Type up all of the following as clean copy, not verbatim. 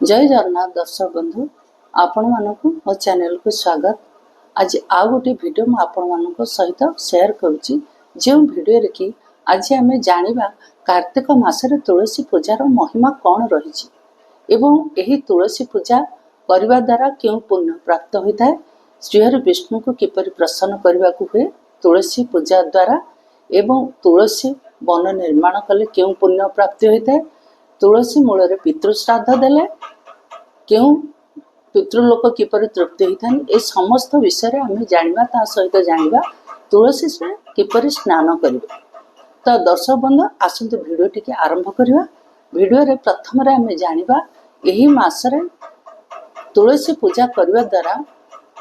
जय जगन्नाथ दर्शक बंधु आपण मानक मो चैनल को स्वागत। आज आ गोटे वीडियो मु आपण मानक सहित शेयर करुच्ची जो वीडियो रे कि आज आम जानिबा कार्तिक मासरे तुलसी पूजार महिमा कौन रही एवं यही तुलसी पूजा करने द्वारा क्यों पुण्य प्राप्त होता है, श्रीहरि विष्णु को किपरि प्रसन्न करने को हुए तुलसी पूजा द्वारा एवं तुलसी वन निर्माण कले क्यों पुण्य प्राप्ति होता है, तुलसी मूल पितृश्राद्ध देले क्यों पितृलोक किपरि तृप्ति होता है, ये समस्त विषय आम जाना ता सहित जाना तुलसी से किपरि स्नान करेंगे। तो दर्शक बंधु आसतु वीडियो टी आरंभ करवा। वीडियो रे प्रथम रे आम जाना यही मासरे तुलसी पूजा करने द्वारा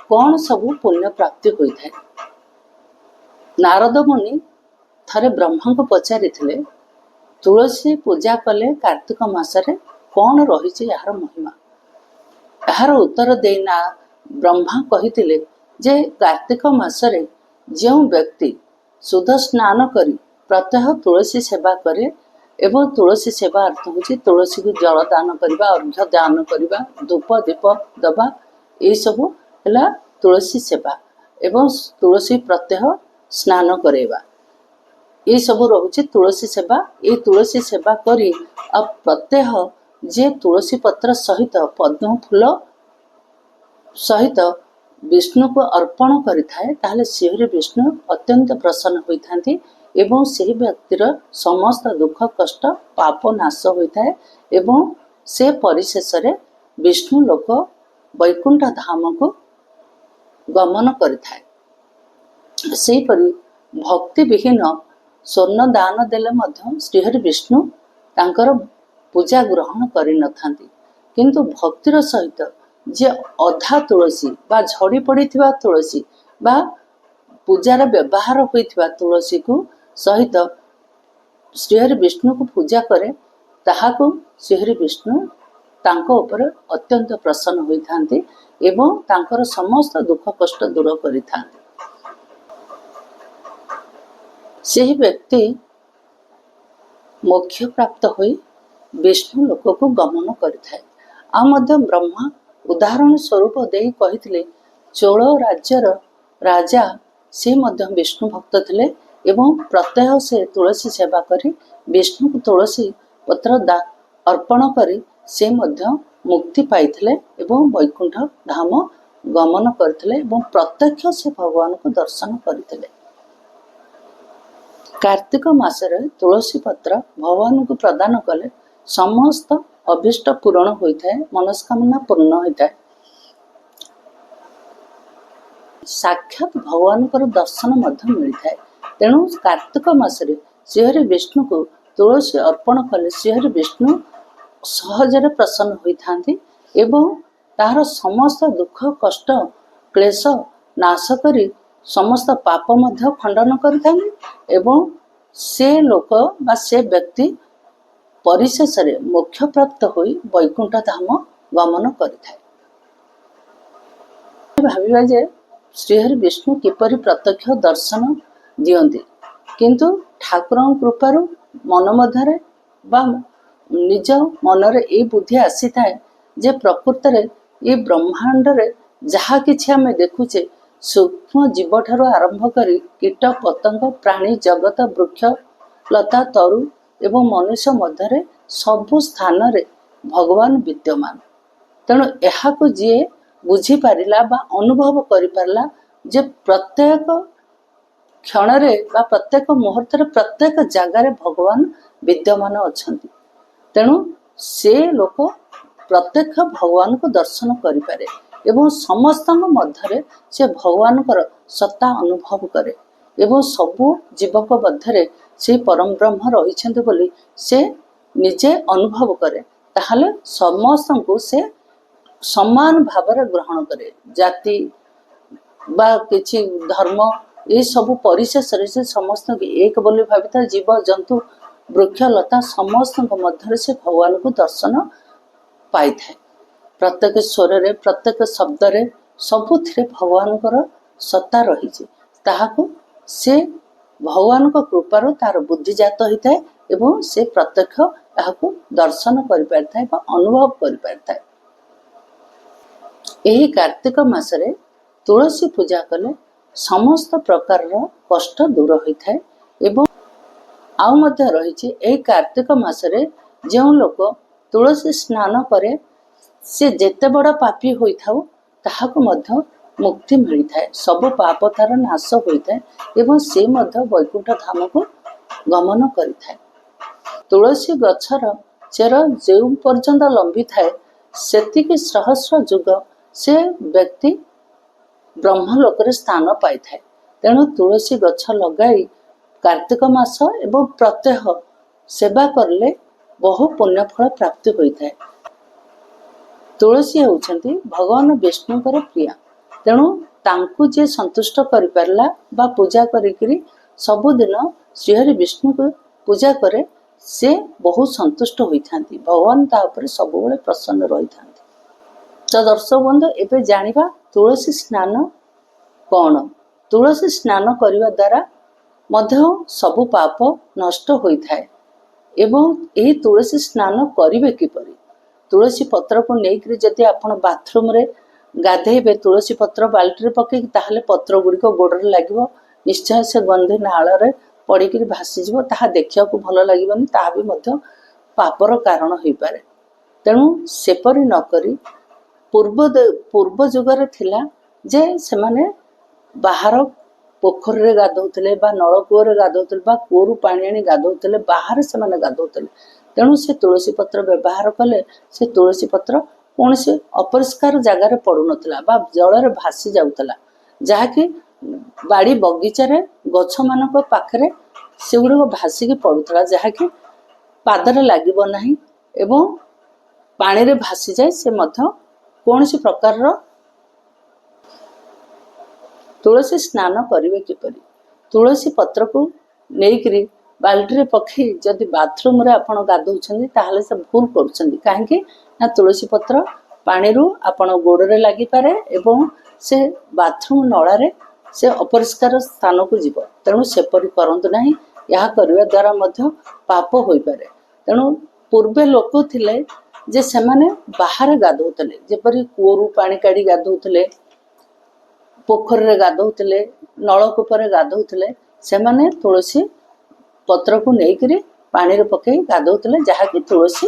कौन सब पुण्य प्राप्ति होता है। नारद मुनि थरे ब्रह्मा को पचारि तुलसी पूजा कले कार्तिक मासरे कौन रही यार महिमा, यार उत्तर देना ब्रह्मा कही जे कार्तिक मासरे जो व्यक्ति शुद्ध स्नान करी प्रत्यह तुलसी सेवा करे एवं तुलसी सेवा अर्थ हूँ तुलसी को जल दान करवा, अर्घ्य दान करवा, धूप दीप दबा, ये सब है तुलसी सेवा एवं तुलसी प्रत्यह स्नान करेवा, ये सब रोचे तुलसी सेवा। ये तुलसी सेवा करी अब प्रत्यह जे तुलसी पत्र सहित पद्म फूल सहित विष्णु को अर्पण करिथाए ताहले श्रीहरि विष्णु अत्यंत प्रसन्न होइथांती एवं से व्यक्तिर समस्त दुख कष्ट पाप नाश होता है एवं से परिशेष विष्णु लोक वैकुंठ धाम को गमन करिथाए। सेहीपरि भक्ति विहीन स्वर्ण दान देले मध्य श्रीहरि विष्णु तांकर पूजा ग्रहण करि नथांती, किंतु भक्तिर सहित जे अधा तुलसी बा झड़ी पड़ी तुलसी बा पूजार व्यवहार होइथिबा तुलसी को सहित श्रीहरि विष्णु को पूजा करे ताहाको श्रीहरि विष्णु तांको ऊपर अत्यंत प्रसन्न होइथांती एवं तांकर समस्त दुख कष्ट दूर करिथांती। सही व्यक्ति मोक्ष प्राप्त होई विष्णु लोक को गमन करिथाए। आ मध्य ब्रह्मा उदाहरण स्वरूप देई कहिथिले चोल राज्यर राजा से मध्य विष्णु भक्त थिले एवं प्रत्यह से तुलसी सेवा करी विष्णु को तुलसी पत्र अर्पण करी से मध्य मुक्ति पाइथिले एवं वैकुंठ धाम गमन करथिले एवं प्रत्यक्ष से भगवान को दर्शन करथिले। कार्तिक मासरे तुलसी पत्र भगवान को प्रदान कले समस्त अभिष्ट पूरण होता है, मनस्कामना पूर्ण होता है। साक्षात भगवान को दर्शन मध्य मिलता है। तेणु कार्तिक मासरे श्रीहरि विष्णु को तुलसी अर्पण कले श्रीहरि विष्णु सहजरे प्रसन्न होइथांती एवं तार समस्त दुख कष्ट क्लेश नाश करी समस्त पाप मध्य खंडन करिथांती एवं से लोक बा से व्यक्ति परिशेष मोक्ष प्राप्त होई वैकुंठ धाम गमन करिथाए। भाविबा जे श्रीहरि विष्णु किपरि प्रत्यक्ष दर्शन दियंती, किंतु ठाकुर कृपारु मन मध्यरे बा निज मनरे ए बुद्धि आसी थाए जे प्रकृत रे ये ब्रह्मांड रे जहा किछि आमे देखुचे सूक्ष्म जीव ठारू आरंभ करी कीट पतंग प्राणी जगत वृक्ष लता तरु एवं मनुष्य मध्यरे सबु स्थान रे भगवान विद्यमान। तेणु एहाको जे बुझी पारिला बा अनुभव करि पारला जे प्रत्येक क्षण रे बा प्रत्येक मुहूर्त रे प्रत्येक जगार भगवान विद्यमान अछंती। तेणु से लोक प्रत्यक्ष भगवान को दर्शन करिपारे एवं समस्त मध्य से भगवान सत्ता अनुभव करे एवं सबु जीवक मध्य से परम ब्रह्म रही बोली से निजे अनुभव करे, ताहले समस्त को से समान भाव ग्रहण करे। जाति बा किछि धर्म ये सब परिशेष से समस्त एक बोली भाविता जीव जंतु वृक्ष लता समस्त मध्य से भगवान को दर्शन पाई थाए। प्रत्येक स्वर रे प्रत्येक शब्द रे सबुथिरे भगवान सत्ता रही ताहाको से भगवान को कृपार तार बुद्धि जात होता है एवं से प्रत्यक्ष यहाँ दर्शन कर अनुभव कर कार्तिक मासरे तुलसी पूजा कले समस्त प्रकार कष्ट दूर होता है। एवं आउ मध्य रही कार्तिक मासरे जो लोक तुलसी स्नान करे से जेते बड़ पापी होता ताहाको मध्य मुक्ति मिलता है, सब पाप तार नाश होता है एवं से मध्य वैकुंठ धाम को गमन करिथाए। तुलसी गछर चेर जो पर्यंत लंबी थाए सेतिकी सहस्र जुग से व्यक्ति ब्रह्मलोक स्थान पाई थाए। तेणु तुलसी गछ लगाई कार्तिक मास एवं प्रत्यह सेवा करले बहु पुण्य फल प्राप्ति होता है। तुलसी होउछंती भगवान विष्णुकर प्रिया, तेणु तांकु जे संतुष्ट करि परला बा पूजा करिकरी सबुदिन श्रीहरि विष्णु को पूजा करे से बहुत संतुष्ट होइथांती, भगवान ता ऊपर सबुबेले प्रसन्न रहिथांती। तो दर्शक बंधु एबे जानिबा तुलसी स्नान कौन। तुलसी स्नान करने द्वारा मध्य सबु पाप नष्ट होता है। एवं यही तुलसी स्नान करिवे किपरि, तुलसी पत्र को लेकर जदि आपण बाथरूम रे गाधेबे तुलसी पत्र बाल्टी पकई ताहले पत्र गुड़िक गोड़ लगे निश्चय से गंधी नाल रे पड़िक भासीज ताहा देखा भल लगे ता भी मध्य पापर कारण हो पारे। तेणु सेपरी नकरी पूर्व जुगरे थिला जे सेमाने बाहर पोखर रे गाधौले बा नलकूर गाधौले बा कूरु पानी आनी गाधौले बाहर से माने गाधौले। तेणु से तुलसी पत्र व्यवहार कले से तुलसी पत्र कौन से अपरिष्कार जगार पड़ू नथिला बा जल भासी जाउतला, जहाँकि बाड़ी बगीचारे गछ मानक पाखरे सेगुड़िक भासिकी पड़ूला, जहाँकि पादरे लागिबो नाही एवं पानी रे भासी जाए से मध्य कौन सी प्रकार तुलसी स्नान करिवे किपरि। तुलसी पत्र को लेकरी बाल्टी रे पखी जदि बाथरूम रे आपण गाधौछंती ताहले से भूल करूछंती, काहेकि ना तुलसी पत्र पानी रु आपण गोड़े लगी पारे एवं से बाथरूम नला रे से अपरिष्कार स्थान को जीव। तेणु सेपरि करंतु नाही, यह करबा द्वारा मध्य पाप होई पारे। तेणु पूर्वे लोक थिले जे सेमाने बाहर गाधौतले, जेपरि कूरु पानी काढी गाधौतले, पोखर रे गाधौतले, नलकूपर गाधौतले, सेमाने तुलसी पत्र को लेकर पानी रे पकई गाधौतले, जहाँकि तुलसी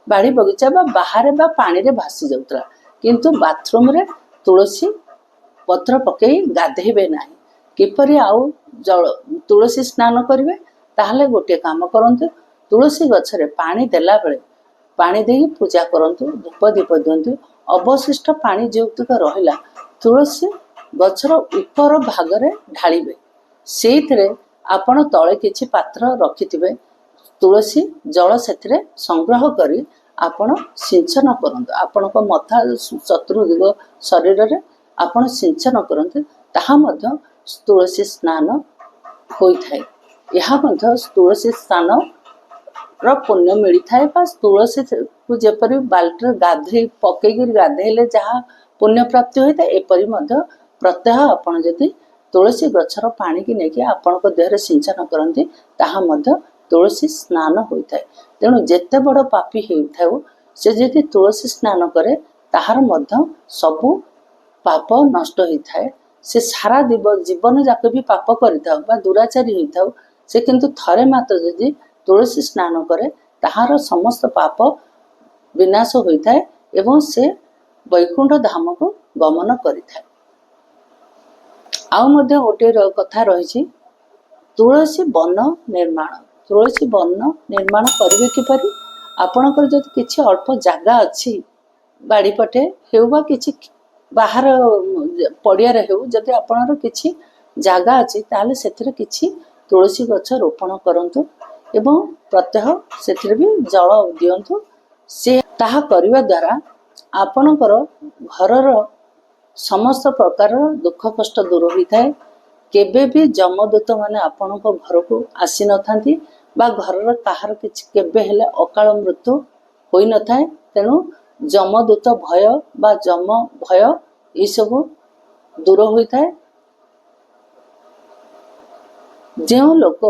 बाड़ी बगीचा बा बाहर बा पानी रे भासी जाउतला। किंतु बाथरूम रे तुलसी पत्र पकई गाधेबे नाही। किपरि आउ जल तुलसी स्नान करिवे, ताहले गोटे काम करंतु, तुलसी गछरे पानी देला बेले पानी देई पूजा करंतु, धूप दीप दियंतु। अवशिष्ट पानी जेउतक रहिला तुलसी गछर ऊपर भागरे ढालिबे, सेइथरे आपण तले किछि पात्र रखिथिबे, तुलसी जल सेथिरे संग्रह करी आपण सिंचन करंतु। आपण को मथा चतुर्दिग शरीर रे आपण सिंचन करंतु, ताहा मध्य तुलसी स्नान होइथाय। यह मध्य तुलसी स्नान र पुण्य मिलता है। तुलसी को जेपरि बाल्टी गाधे पकईक गाधेले जहाँ पुण्य प्राप्ति होता है, एपरी मध्य प्रत्यह आपण जदि तुलसी गछर पानी की लेकिन आपण देह सिंचन करती ताहा मध्य तुलसी स्नान होता है। तेणु जेते बड़ पापी हो से जदि तुलसी स्नान करे ताहार मध्य सबु पाप नष्ट होता है। से सारा जीवन जाक भी पाप कर दुराचारी होता हो, से किंतु थरे मात्र जदि तुलसी स्नान करे ताहार समस्त पाप विनाश होता है एवं से वैकुंठ धाम को गमन करिथाय। आउ मध्य गोटे कथा रही तुलसी वन निर्माण। तुलसी वन निर्माण करिवे किपरि, आपणकर जदि किछि अल्प जागा अछि बाड़ी पटे हेउ बा किछि बाहर पड़िया रे हेउ, जदि आपणर किछि जागा अछि ताले सेथिरे किछि तुलसी गछ रोपण करंतु एवं प्रत्यह सेथिरे भी जल दियंतु। से ताहा करिवा द्वारा आपणकर घरर समस्त प्रकार दुख कष्ट दूर होता है। केबे भी जमदूत माने आपण घर को आसी नथांती बा घर कहार किछि केबे हेले अकाल मृत्यु होई नथाय। तेणु जमदूत भय बा जम भय ये सब दूर होता है। जो लोक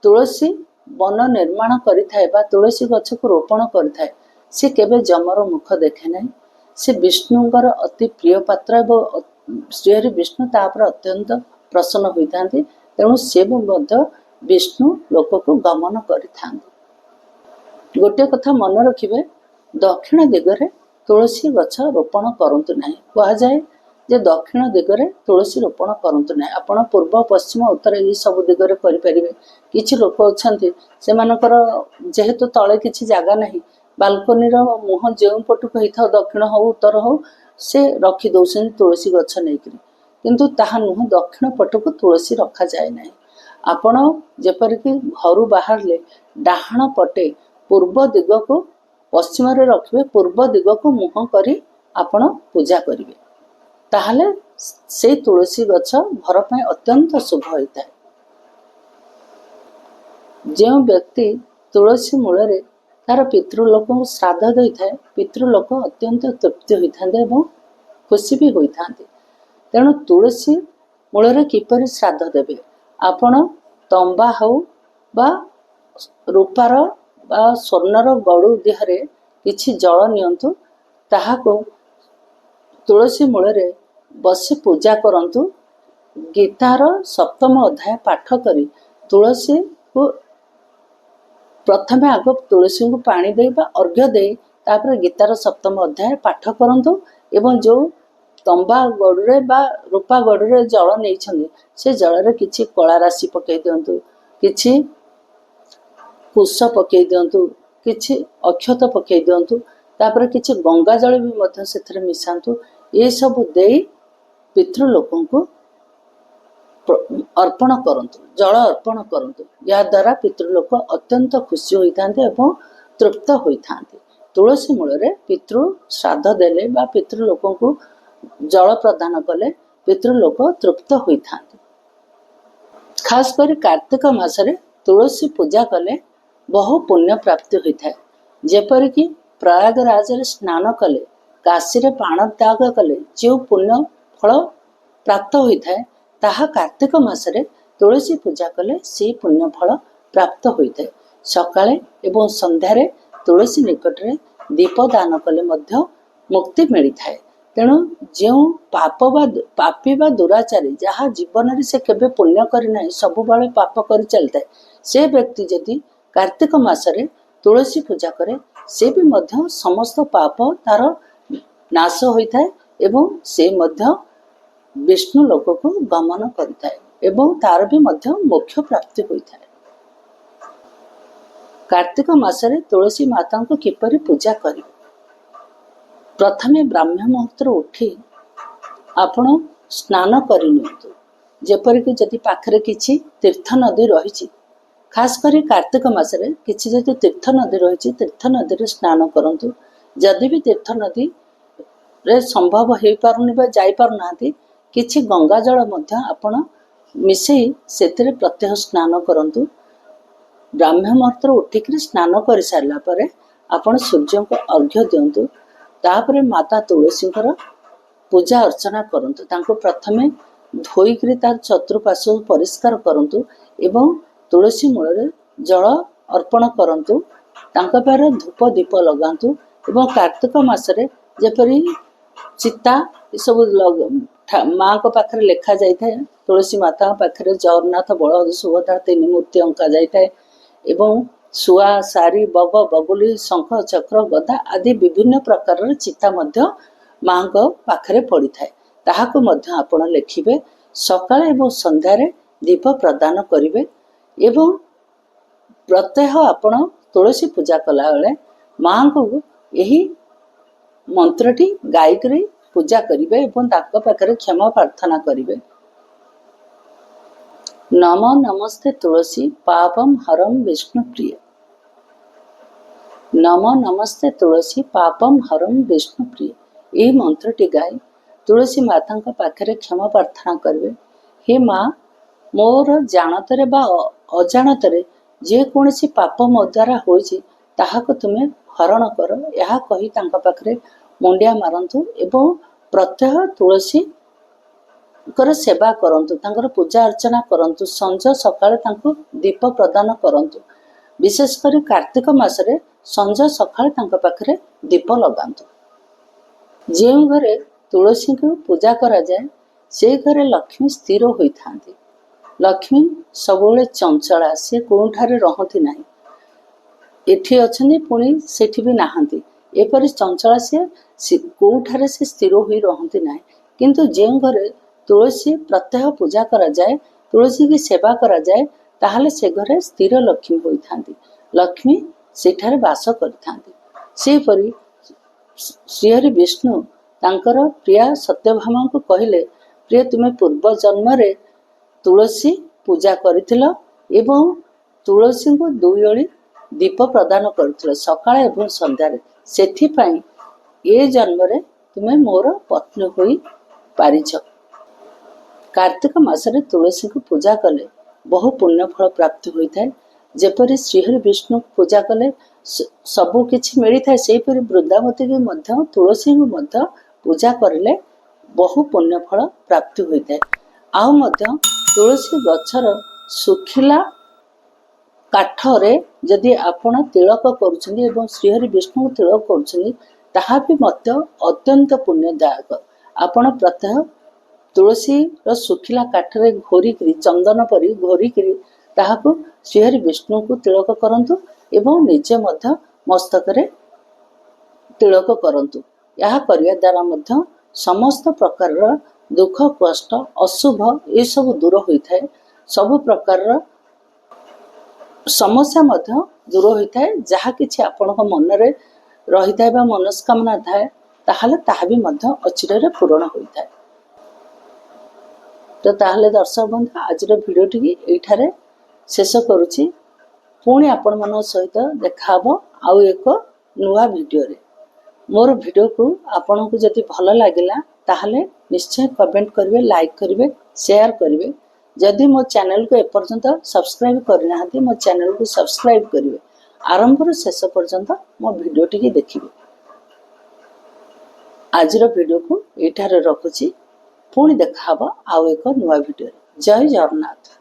तुलसी ବନ ନିର୍ମାଣ କରିଥାଏ ବା ତୁଳସୀ ଗଛକୁ ରୋପଣ କରିଥାଏ ସେ କେବେ ଯମର ମୁଖ ଦେଖେ ନାହିଁ। ସେ ବିଷ୍ଣୁଙ୍କର ଅତି ପ୍ରିୟ ପାତ୍ର ଏବଂ ଶ୍ରୀହରି ବିଷ୍ଣୁ ତା ଉପରେ ଅତ୍ୟନ୍ତ ପ୍ରସନ୍ନ ହୋଇଥାନ୍ତି। ତେଣୁ ସେ ମଧ୍ୟ ବିଷ୍ଣୁ ଲୋକକୁ ଗମନ କରିଥାନ୍ତି। ଗୋଟିଏ କଥା ମନେ ରଖିବେ, ଦକ୍ଷିଣ ଦିଗରେ ତୁଳସୀ ଗଛ ରୋପଣ କରନ୍ତୁ ନାହିଁ। କୁହାଯାଏ ଯେ ଦକ୍ଷିଣ ଦିଗରେ ତୁଳସୀ ରୋପଣ କରନ୍ତୁ ନାହିଁ। ଆପଣ ପୂର୍ବ ପଶ୍ଚିମ ଉତ୍ତର ଏହି ସବୁ ଦିଗରେ କରିପାରିବେ। କିଛି ଲୋକ ଅଛନ୍ତି ସେମାନଙ୍କର ଯେହେତୁ ତଳେ କିଛି ଜାଗା ନାହିଁ, ବାଲକୋନିର ମୁହଁ ଯେଉଁ ପଟକୁ ହେଇଥାଉ ଦକ୍ଷିଣ ହଉ ଉତ୍ତର ହଉ ସେ ରଖି ଦଉଛନ୍ତି ତୁଳସୀ ଗଛ ନେଇକରି, କିନ୍ତୁ ତାହା ନୁହେଁ। ଦକ୍ଷିଣ ପଟକୁ ତୁଳସୀ ରଖାଯାଏ ନାହିଁ। ଆପଣ ଯେପରିକି ଘରୁ ବାହାରିଲେ ଡାହାଣ ପଟେ ପୂର୍ବ ଦିଗକୁ ପଶ୍ଚିମରେ ରଖିବେ, ପୂର୍ବ ଦିଗକୁ ମୁହଁ କରି ଆପଣ ପୂଜା କରିବେ, ତାହେଲେ ସେଇ ତୁଳସୀ ଗଛ ଘର ପାଇଁ ଅତ୍ୟନ୍ତ ଶୁଭ ହୋଇଥାଏ। ଯେଉଁ ବ୍ୟକ୍ତି ତୁଳସୀ ମୂଳରେ ତାର ପିତୃଲୋକଙ୍କୁ ଶ୍ରାଦ୍ଧ ଦେଇଥାଏ, ପିତୃଲୋକ ଅତ୍ୟନ୍ତ ତୃପ୍ତି ହୋଇଥାନ୍ତି ଏବଂ ଖୁସି ବି ହୋଇଥାନ୍ତି। ତେଣୁ ତୁଳସୀ ମୂଳରେ କିପରି ଶ୍ରାଦ୍ଧ ଦେବେ? ଆପଣ ତମ୍ବା ହଉ ବା ରୂପାର ବା ସ୍ୱର୍ଣ୍ଣର ଗଡ଼ୁ ଦେହରେ କିଛି ଜଳ ନିଅନ୍ତୁ, ତାହାକୁ ତୁଳସୀ ମୂଳରେ ବସି ପୂଜା କରନ୍ତୁ। ଗୀତାର 7ମ ଅଧ୍ୟାୟ ପାଠ କରି ତୁଳସୀକୁ ପ୍ରଥମେ ଆଗ ତୁଳସୀଙ୍କୁ ପାଣି ଦେଇ ବା ଅର୍ଘ୍ୟ ଦେଇ ତାପରେ ଗୀତାର 7ମ ଅଧ୍ୟାୟ ପାଠ କରନ୍ତୁ ଏବଂ ଯେଉଁ ତମ୍ବା ଗଡ଼ୁରେ ବା ରୂପା ଗଡ଼ୁରେ ଜଳ ନେଇଛନ୍ତି ସେ ଜଳରେ କିଛି କଳା ରାଶି ପକାଇ ଦିଅନ୍ତୁ, କିଛି କୁଶ ପକାଇ ଦିଅନ୍ତୁ, କିଛି ଅକ୍ଷତ ପକାଇ ଦିଅନ୍ତୁ, ତାପରେ କିଛି ଗଙ୍ଗା ଜଳ ବି ମଧ୍ୟ ସେଥିରେ ମିଶାନ୍ତୁ। ଏସବୁ ଦେଇ ପିତୃଲୋକଙ୍କୁ ଅର୍ପଣ କରନ୍ତୁ, ଜଳ ଅର୍ପଣ କରନ୍ତୁ। ଏହାଦ୍ୱାରା ପିତୃଲୋକ ଅତ୍ୟନ୍ତ ଖୁସି ହୋଇଥାନ୍ତି ଏବଂ ତୃପ୍ତ ହୋଇଥାନ୍ତି। ତୁଳସୀ ମୂଳରେ ପିତୃ ଶ୍ରାଦ୍ଧ ଦେଲେ ବା ପିତୃଲୋକଙ୍କୁ ଜଳ ପ୍ରଦାନ କଲେ ପିତୃଲୋକ ତୃପ୍ତ ହୋଇଥାନ୍ତି। ଖାସ କରି କାର୍ତ୍ତିକ ମାସରେ ତୁଳସୀ ପୂଜା କଲେ ବହୁ ପୁଣ୍ୟ ପ୍ରାପ୍ତି ହୋଇଥାଏ। ଯେପରିକି ପ୍ରୟାଗରାଜରେ ସ୍ନାନ କଲେ, କାଶୀରେ ପାଣ ତ୍ୟାଗ କଲେ ଯେଉଁ ପୁଣ୍ୟ ଫଳ ପ୍ରାପ୍ତ ହୋଇଥାଏ, ତାହା କାର୍ତ୍ତିକ ମାସରେ ତୁଳସୀ ପୂଜା କଲେ ସେହି ପୁଣ୍ୟ ଫଳ ପ୍ରାପ୍ତ ହୋଇଥାଏ। ସକାଳେ ଏବଂ ସନ୍ଧ୍ୟାରେ ତୁଳସୀ ନିକଟରେ ଦୀପ ଦାନ କଲେ ମଧ୍ୟ ମୁକ୍ତି ମିଳିଥାଏ। ତେଣୁ ଯେଉଁ ପାପୀ ବା ଦୁରାଚାରୀ ଯାହା ଜୀବନରେ ସେ କେବେ ପୁଣ୍ୟ କରିନାହିଁ, ସବୁବେଳେ ପାପ କରି ଚାଲିଥାଏ, ସେ ବ୍ୟକ୍ତି ଯଦି କାର୍ତ୍ତିକ ମାସରେ ତୁଳସୀ ପୂଜା କରେ ସେ ବି ମଧ୍ୟ ସମସ୍ତ ପାପ ତାର ନାଶ ହୋଇଥାଏ ଏବଂ ସେ ମଧ୍ୟ ବିଷ୍ଣୁ ଲୋକକୁ ଗମନ କରିଥାଏ ଏବଂ ତାର ବି ମଧ୍ୟ ମୋକ୍ଷ ପ୍ରାପ୍ତି ହୋଇଥାଏ। କାର୍ତ୍ତିକ ମାସରେ ତୁଳସୀ ମାତାଙ୍କୁ କିପରି ପୂଜା କରିବେ? ପ୍ରଥମେ ବ୍ରାହ୍ମ ମୁହୂର୍ତ୍ତରୁ ଉଠି ଆପଣ ସ୍ନାନ କରିନିଅନ୍ତୁ। ଯେପରିକି ଯଦି ପାଖରେ କିଛି ତୀର୍ଥ ନଦୀ ରହିଛି, ଖାସ କରି କାର୍ତ୍ତିକ ମାସରେ କିଛି ଯଦି ତୀର୍ଥ ନଦୀ ରହିଛି, ତୀର୍ଥ ନଦୀରେ ସ୍ନାନ କରନ୍ତୁ। ଯଦି ବି ତୀର୍ଥ ନଦୀରେ ସମ୍ଭବ ହେଇପାରୁନି ବା ଯାଇପାରୁନାହାନ୍ତି, କିଛି ଗଙ୍ଗା ଜଳ ମଧ୍ୟ ଆପଣ ମିଶେଇ ସେଥିରେ ପ୍ରତ୍ୟହ ସ୍ନାନ କରନ୍ତୁ। ବ୍ରାହ୍ମ ମୁହୂର୍ତ୍ତରୁ ଉଠିକରି ସ୍ନାନ କରିସାରିଲା ପରେ ଆପଣ ସୂର୍ଯ୍ୟଙ୍କୁ ଅର୍ଘ୍ୟ ଦିଅନ୍ତୁ। ତାପରେ ମାତା ତୁଳସୀଙ୍କର ପୂଜା ଅର୍ଚ୍ଚନା କରନ୍ତୁ। ତାଙ୍କୁ ପ୍ରଥମେ ଧୋଇକରି ତାର ଚତୁଃପାର୍ଶ୍ୱ ପରିଷ୍କାର କରନ୍ତୁ ଏବଂ ତୁଳସୀ ମୂଳରେ ଜଳ ଅର୍ପଣ କରନ୍ତୁ। ତାଙ୍କ ପାଖରେ ଧୂପ ଦୀପ ଲଗାନ୍ତୁ ଏବଂ କାର୍ତ୍ତିକ ମାସରେ ଯେପରି ଚିତା ଏସବୁ ମାଙ୍କ ପାଖରେ ଲେଖା ଯାଇଥାଏ, ତୁଳସୀ ମାତାଙ୍କ ପାଖରେ ଜଗନ୍ନାଥ ବଳଭଦ୍ର ସୁଭଦ୍ରା 3 ମୂର୍ତ୍ତି ଅଙ୍କା ଯାଇଥାଏ ଏବଂ ଶୁଆ, ଶାରୀ, ବଗ, ବଗୁଲି, ଶଙ୍ଖ, ଚକ୍ର, ଗଦା ଆଦି ବିଭିନ୍ନ ପ୍ରକାରର ଚିତା ମଧ୍ୟ ମାଙ୍କ ପାଖରେ ପଡ଼ିଥାଏ। ତାହାକୁ ମଧ୍ୟ ଆପଣ ଲେଖିବେ। ସକାଳେ ଏବଂ ସନ୍ଧ୍ୟାରେ ଦୀପ ପ୍ରଦାନ କରିବେ ଏବଂ ପ୍ରତ୍ୟହ ଆପଣ ତୁଳସୀ ପୂଜା କଲାବେଳେ ମାଙ୍କୁ ଏହି ମନ୍ତ୍ରଟି ଗାଇକରି ପୂଜା କରିବେ ଏବଂ ତାଙ୍କ ପାଖରେ କ୍ଷମା ପ୍ରାର୍ଥନା କରିବେ। ନମ ନମସ୍ତେ ତୁଳସୀ ପାପମ ହରମ ବିଷ୍ଣୁ ପ୍ରିୟ। ନମ ନମସ୍ତେ ତୁଳସୀ ପାପମ ହରମ ବିଷ୍ଣୁ ପ୍ରିୟ। ଏହି ମନ୍ତ୍ରଟି ଗାଇ ତୁଳସୀ ମାତାଙ୍କ ପାଖରେ କ୍ଷମା ପ୍ରାର୍ଥନା କରିବେ। ହେ ମା, ମୋର ଜାଣତରେ ବା ଅଜାଣତରେ ଯେକୌଣସି ପାପ ମୋ ଦ୍ୱାରା ହୋଇଛି ତାହାକୁ ତୁମେ ହରଣ କର। ଏହା କହି ତାଙ୍କ ପାଖରେ ମୁଣ୍ଡିଆ ମାରନ୍ତୁ ଏବଂ ପ୍ରତ୍ୟହ ତୁଳସୀଙ୍କର ସେବା କରନ୍ତୁ, ତାଙ୍କର ପୂଜା ଅର୍ଚ୍ଚନା କରନ୍ତୁ। ସଞ୍ଜ ସକାଳେ ତାଙ୍କୁ ଦୀପ ପ୍ରଦାନ କରନ୍ତୁ। विशेषकर कार्तिक मासरे संज सकाळे तांका पाखरे दीप लगांतु। जो घरे तुलसी को पूजा करा जाए से घरे लक्ष्मी स्थिर होता। लक्ष्मी सबुले चंचला, से कोठारे रहती ना, एठी अच्छी पुणी सेठी भी नहांती, एपरी चंचला से कोठारे से स्थिर होई रहती ना। किंतु जो घरे तुलसी प्रत्यह पूजा करा जाए, तुलसी की सेवा करा जाए, ताहले से घरे स्थिर लक्ष्मी होता। लक्ष्मी सेठारे वास करथांती। सेपरी श्रीहरि विष्णु तांकर प्रिया सत्यभामा को कहले, प्रिय तुम्हें पूर्व जन्म रे तुलसी पूजा करिथिलो एवं तुलसी को दुई ओळी दीप प्रदान करिथिलो सकाळे एवं संध्यारे, सेथि पई ए जन्म रे तुम्हें मोर पत्नी होई पारिछ। कार्तिक मासरे तुलसी को पूजा कले बहु पुण्य फल प्राप्ति होता है। जेपरी श्रीहरि विष्णु पूजा कले सबु किछि मिली थाए, सेपरि वृंदावती की मध्य तुलसी को मध्य पूजा करले बहु पुण्य फल प्राप्ति होता है। आउ मध्य तुलसी गछर सुखिला काठरे जदि आपण तिलक करुछन्ती एवं श्रीहरि विष्णु तिलक करुछन्ती, ताहा भी मध्य अत्यंत पुण्यदायक। आपण प्रत्यह तुलसी रो सुखिला काठरे घोरिकरी चंदन परी घोरिकरी ताहाको श्रीहरि विष्णु को तिलक करंतु एवं निजे मध्य मस्तकरे तिलक करंतु। यह करिया द्वारा मध्य समस्त प्रकार दुख कष्ट अशुभ ये सब दूर होता है। सब प्रकार समस्या मध्य दूर होता है। जहाँ किछि आपनक मन रे रही थाए बा मनस्कामना थाए, ताहले ताहा भी मध्य अचिरे पूरण होता है। तो ताहले दर्शक बंधु आज भिडियो टी एठारे शेष करुछि। पुणी आपण मन सहित देखा आउ एक नुआ भिडियो रे। मोर भिडियो को आपन को जदि भल लागिला ताहले निश्चय कमेंट करिवे, लाइक करिवे, शेयर करिवे। जदि मो चैनल को एपर्यंत सब्सक्राइब करना हाथी मो चैनल को सब्सक्राइब करिवे। आरंभ रो शेष पर्यंत मो भिडियो टी देखिवे। आज भिडियो को एठारे रखुछि। पुणी देखा आउ एक नुआ भिडियो। जय जगन्नाथ।